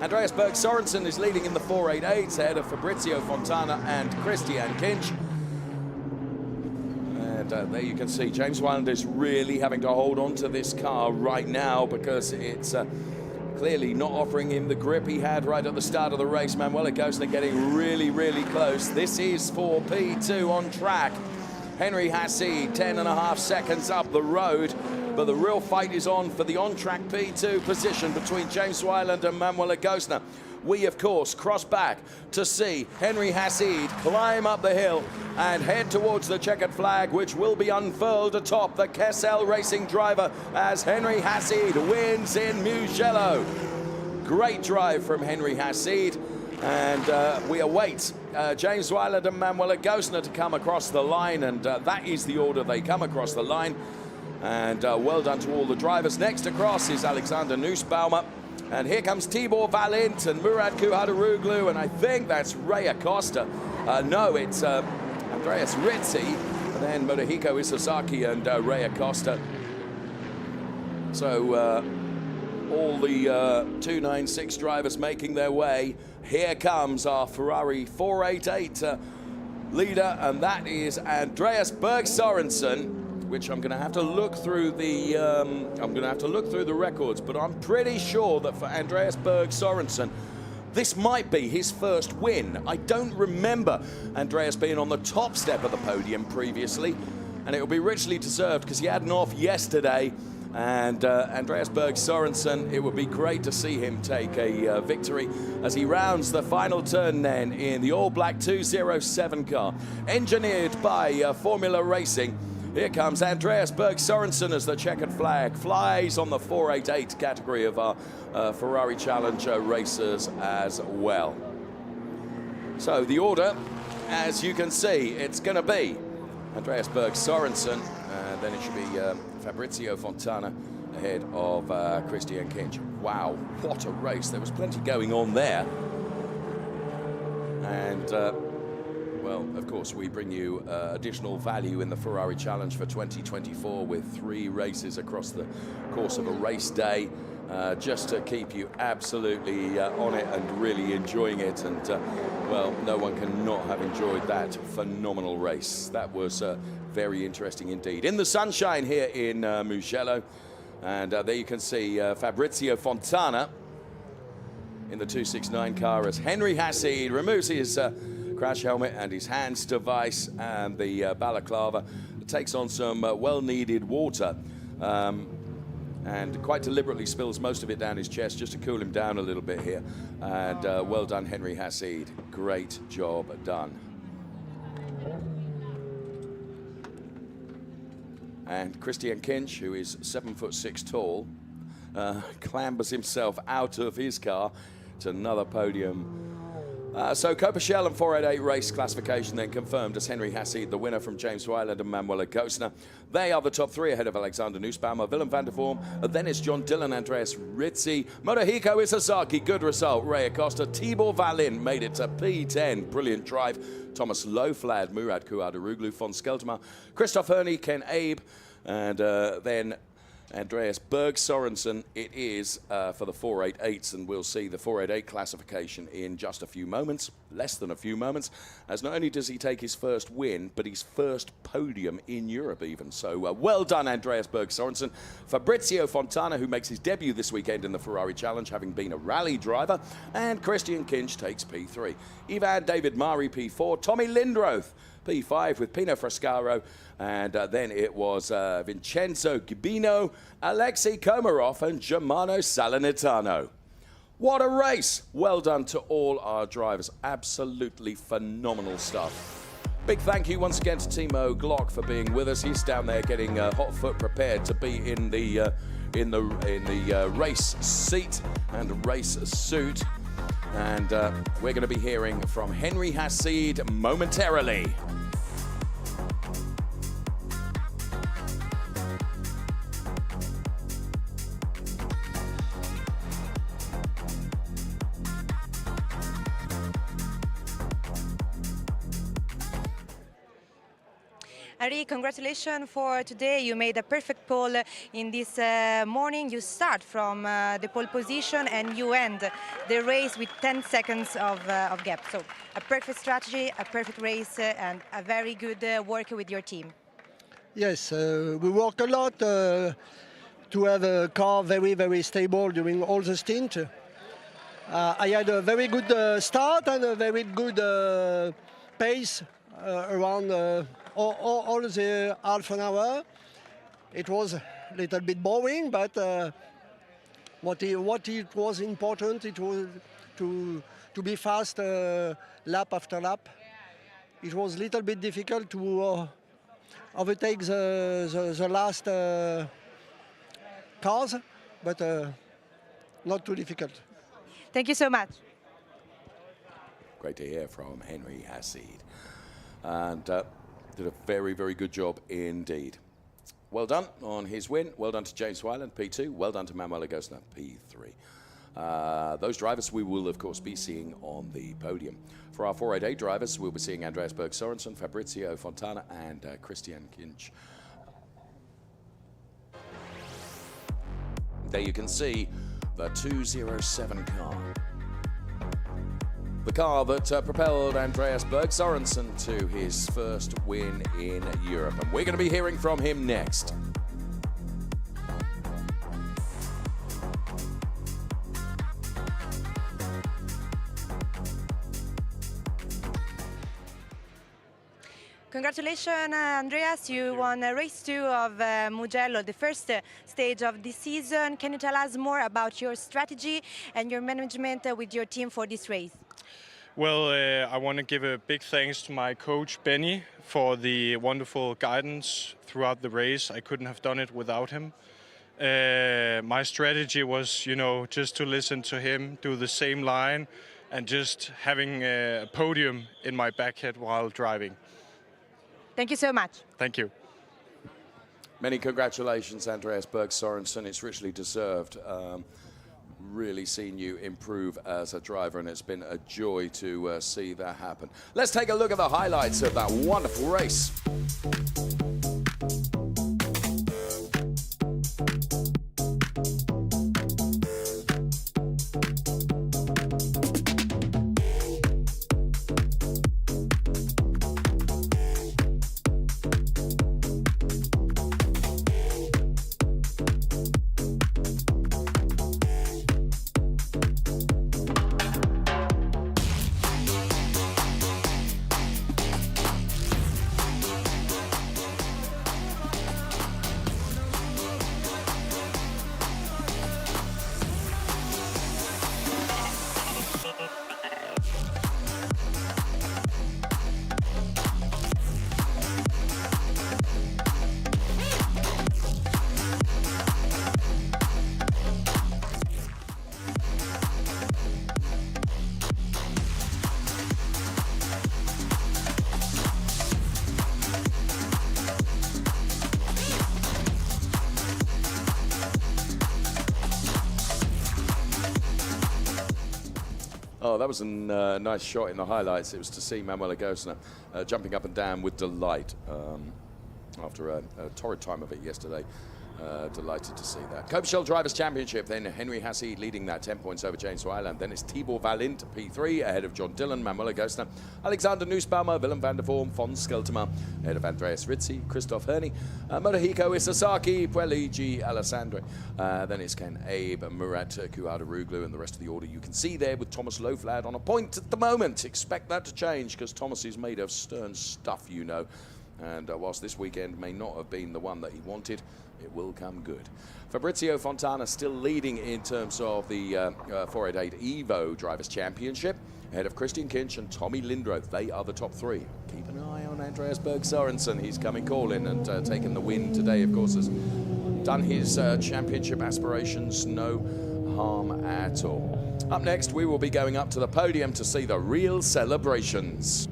Andreas Berg Sorensen is leading in the 488s ahead of Fabrizio Fontana and Christian Kinch. There you can see James Weiland is really having to hold on to this car right now, because it's clearly not offering him the grip he had right at the start of the race. Manuel Agostna getting really, really close. This is for P2 on track. Henry Hassid, 10.5 seconds up the road, but the real fight is on for the on-track P2 position between James Wyland and Manuel Agostna. We, of course, cross back to see Henry Hassid climb up the hill and head towards the checkered flag, which will be unfurled atop the Kessel Racing driver as Henry Hassid wins in Mugello. Great drive from Henry Hassid, and we await James Wyland and Manuel Agostna to come across the line, and that is the order they come across the line. And well done to all the drivers. Next across is Alexander Nussbaumer. And here comes Tibor Valint and Murat Kuhadaroglu, and I think that's Ray Acosta. No, it's Andreas Rizzi, and then Motohiko Isozaki and Ray Acosta. So all the 296 drivers making their way. Here comes our Ferrari 488 leader, and that is Andreas Berg Sorensen. Which I'm going to have to look through the records, but I'm pretty sure that for Andreas Berg Sorensen, this might be his first win. I don't remember Andreas being on the top step of the podium previously, and it will be richly deserved because he had an off yesterday. And Andreas Berg Sorensen, it would be great to see him take a victory as he rounds the final turn then in the all-black 207 car, engineered by Formula Racing. Here comes Andreas Berg Sorensen as the checkered flag flies on the 488 category of our Ferrari Challenge racers as well. So the order, as you can see, it's going to be Andreas Berg Sorensen, and then it should be Fabrizio Fontana ahead of Christian Kinch. Wow, what a race. There was plenty going on there. And well, of course, we bring you additional value in the Ferrari Challenge for 2024 with 3 races across the course of a race day, just to keep you absolutely on it and really enjoying it. And, well, no one can not have enjoyed that phenomenal race. That was very interesting indeed. In the sunshine here in Mugello, and there you can see Fabrizio Fontana in the 269 car as Henry Hassid removes his crash helmet and his hands device, and the balaclava takes on some well-needed water and quite deliberately spills most of it down his chest just to cool him down a little bit here. And well done, Henry Hassid. Great job done. And Christian Kinch, who is 7'6" tall, clambers himself out of his car to another podium. So Coppa Shell and 488 race classification then confirmed as Henry Hassid, the winner from James Wyland and Manuel Agostna. They are the top 3 ahead of Alexander Nussbaumer, Willem van der Vorm, then it's John Dillon, Andreas Rizzi, Motohiko Isozaki, good result, Ray Acosta, Tibor Valin made it to P10, brilliant drive, Thomas Loflad, Murat Kuhadaroglu, von Skeltema, Christoph Herney, Ken Abe, and then Andreas Berg Sorensen it is for the 488s, and we'll see the 488 classification in just a few moments, less than a few moments, as not only does he take his first win, but his first podium in Europe even. So well done, Andreas Berg Sorensen. Fabrizio Fontana, who makes his debut this weekend in the Ferrari Challenge, having been a rally driver, and Christian Kinch takes P3. Ivan David Mari P4, Tommy Lindroth P5 with Pino Frascaro, and then it was Vincenzo Gibino, Alexei Komarov, and Germano Salernitano. What a race! Well done to all our drivers. Absolutely phenomenal stuff. Big thank you once again to Timo Glock for being with us. He's down there getting hot foot prepared to be in the race seat and race suit. And we're going to be hearing from Henry Hassid momentarily. Henry, congratulations for today. You made a perfect pole in this morning. You start from the pole position and you end the race with 10 seconds of gap. So a perfect strategy, a perfect race, and a very good work with your team. Yes, we work a lot to to have a car very stable during all the stint. I had a very good start and a very good pace around all the half an hour. It was a little bit boring, but what it was important, it was to be fast lap after lap. It was a little bit difficult to overtake the last cars, but not too difficult. Thank you so much. Great to hear from Henry Hassid. And did a very good job indeed. Well done on his win. Well done to James Wyland, P2. Well done to Manuel Agostina, P3. Those drivers we will, of course, be seeing on the podium. For our 488 drivers, we'll be seeing Andreas Berg Sorensen, Fabrizio Fontana, and Christian Kinch. There you can see the 207 car. The car that propelled Andreas Berg Sorensen to his first win in Europe. And we're going to be hearing from him next. Congratulations, Andreas. You won race 2 of Mugello, the first stage of the season. Can you tell us more about your strategy and your management with your team for this race? Well, I want to give a big thanks to my coach, Benny, for the wonderful guidance throughout the race. I couldn't have done it without him. My strategy was, you know, just to listen to him, do the same line, and just having a podium in my back head while driving. Thank you so much. Thank you. Many congratulations, Andreas Berg Sorensen. It's richly deserved. Really seen you improve as a driver, and it's been a joy to see that happen. Let's take a look at the highlights of that wonderful race. Oh, that was a nice shot in the highlights. It was to see Manuel Agostina jumping up and down with delight after a torrid time of it yesterday. Delighted to see that. Coppa Shell Drivers' Championship, then Henry Hassid leading that 10 points over James Wyland. Then it's Tibor Valint, P3, ahead of John Dillon, Manuel Agostina, Alexander Nussbaumer, Willem van der Vorm, von Skelterma, ahead of Andreas Rizzi, Christoph Herney, Motohiko Isasaki, Pueligi Alessandro. Then it's Ken Abe, Murat Kuadaruglu, and the rest of the order you can see there with Thomas Loflad on a point at the moment. Expect that to change because Thomas is made of stern stuff, you know. And whilst this weekend may not have been the one that he wanted, it will come good. Fabrizio Fontana still leading in terms of the 488 Evo Drivers' Championship, ahead of Christian Kinch and Tommy Lindroth. They are the top three. Keep an eye on Andreas Berg Sorensen. He's coming calling and taken the win today, of course, has done his championship aspirations no harm at all. Up next, we will be going up to the podium to see the real celebrations.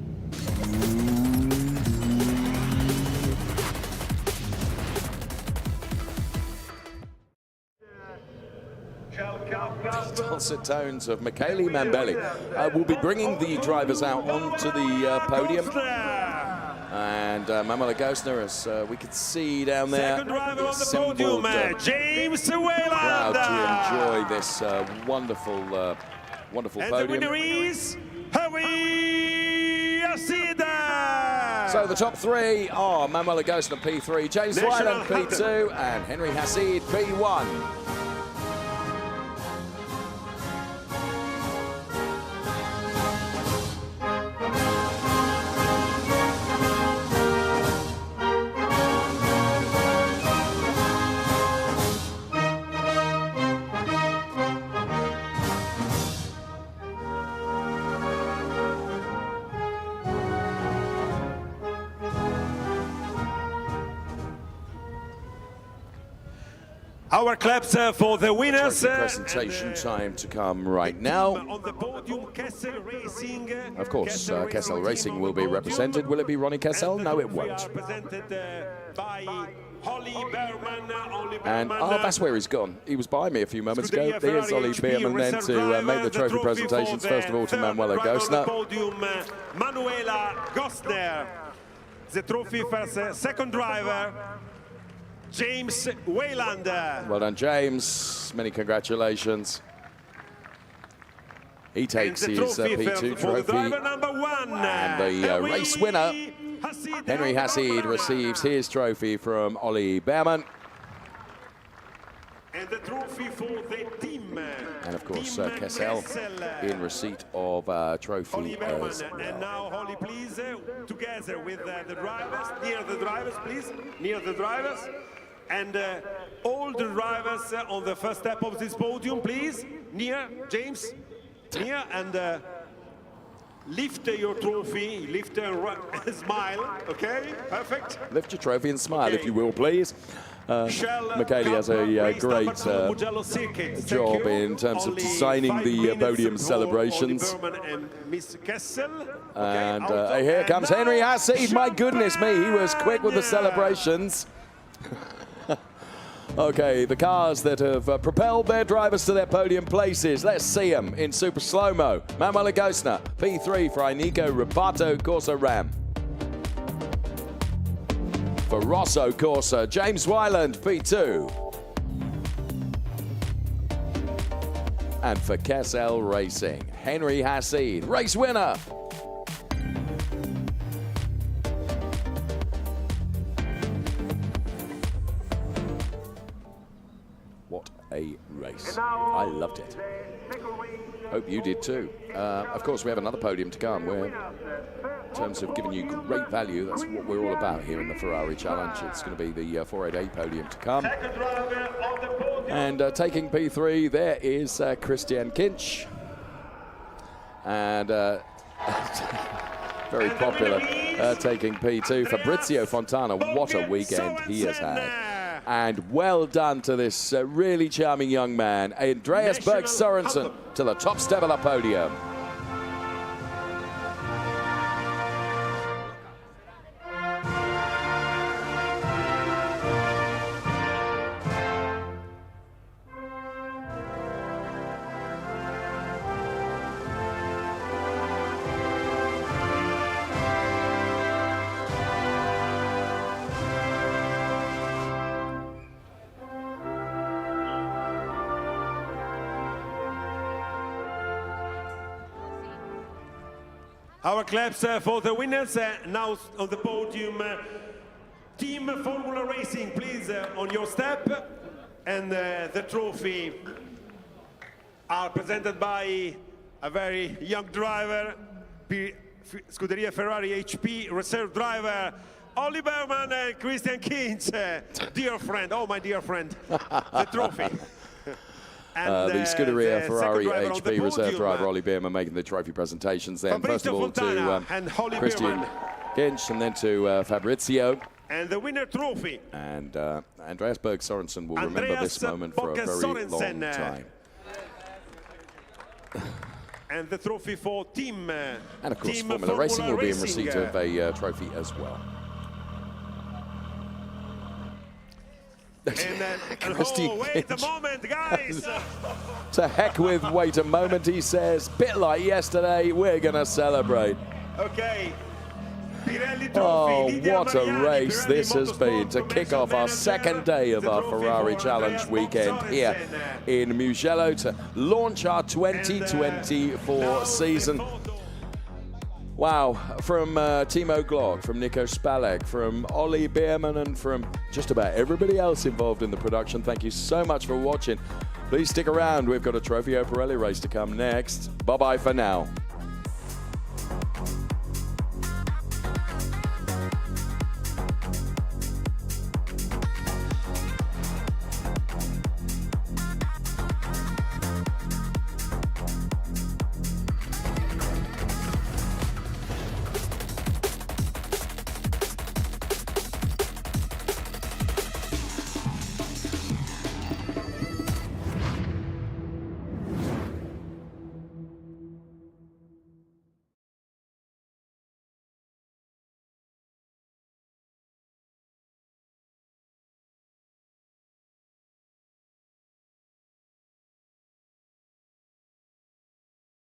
Dulcet tones of Michele Mambelli will be bringing the drivers out onto the podium. And Manuel Agostina, as we could see down there, second driver on the podium, James Wyland. Proud to enjoy this wonderful, wonderful and podium. And the winner is Henry Hassid. So the top three are Manuel Agostino P3, James Wyland P2, and Henry Hassid P1. Our claps for the winners. Presentation time to come right now. On the podium, Kessel Racing. Of course, Kessel Racing will be represented. Will it be Ronnie Kessel? No, it won't. Presented by Ollie Behrman. And that's where he's gone. He was by me a few moments ago. There's Ollie Behrman then to make the trophy presentations. First of all to Manuel Agostino. Podium, Manuela Gostner. The trophy for second driver, James Wyland. Well done, James. Many congratulations. He takes his P2 trophy. And the race winner, Henry Hassid, receives his trophy from Ollie Behrman. And the trophy for the team. And of course, Kessel in receipt of trophy as well. And now, Holly, please, together with the drivers, near the drivers, please, near the drivers. And all the drivers on the first step of this podium, please, near, James, near, and lift your trophy, lift and smile, okay, perfect. Lift your trophy and smile, if you will, please. Mugello has a great job in terms of designing the podium celebrations. And here comes Henry Hassid. My goodness me, he was quick with the celebrations. Okay, the cars that have propelled their drivers to their podium places. Let's see them in super slow-mo. Manuel Agostino, P3 for Inigo Rubato Corsa Ram. For Rosso Corsa, James Wyland, P2. And for Kessel Racing, Henry Hassid, race winner. What a race. I loved it. Hope you did too. Of course, we have another podium to come where, in terms of giving you great value, that's what we're all about here in the Ferrari Challenge. It's going to be the 488 podium to come. And taking P3, there is Christian Kinch. And very popular, taking P2, Fabrizio Fontana. What a weekend he has had. And well done to this really charming young man, Andreas Berg Sorensen, to the top step of the podium. Our claps for the winners. Now on the podium, Team Formula Racing, please, on your step. And the trophy are presented by a very young driver, Scuderia Ferrari HP reserve driver, Ollie Behrman and Christian Kinch. Dear friend, oh my dear friend, the trophy. The Scuderia Ferrari HP reserve driver Ollie Behrman making the trophy presentations then. First of all to Christian Kinch and then to Fabrizio. And the winner trophy. And Andreas Berg Sorensen will remember this moment for a very long time. And the trophy for team. And of course, Formula Racing will be in receipt of a trophy as well. And wait a moment, guys! To heck with wait a moment, he says. Bit like yesterday, we're going to celebrate. Okay. Oh, what a race this has been to kick off our second day of our Ferrari Challenge weekend here in Mugello to launch our 2024 season. Wow, from Timo Glock, from Nico Spalek, from Ollie Bierman, and from just about everybody else involved in the production, thank you so much for watching. Please stick around, we've got a Trofeo Pirelli race to come next. Bye-bye for now.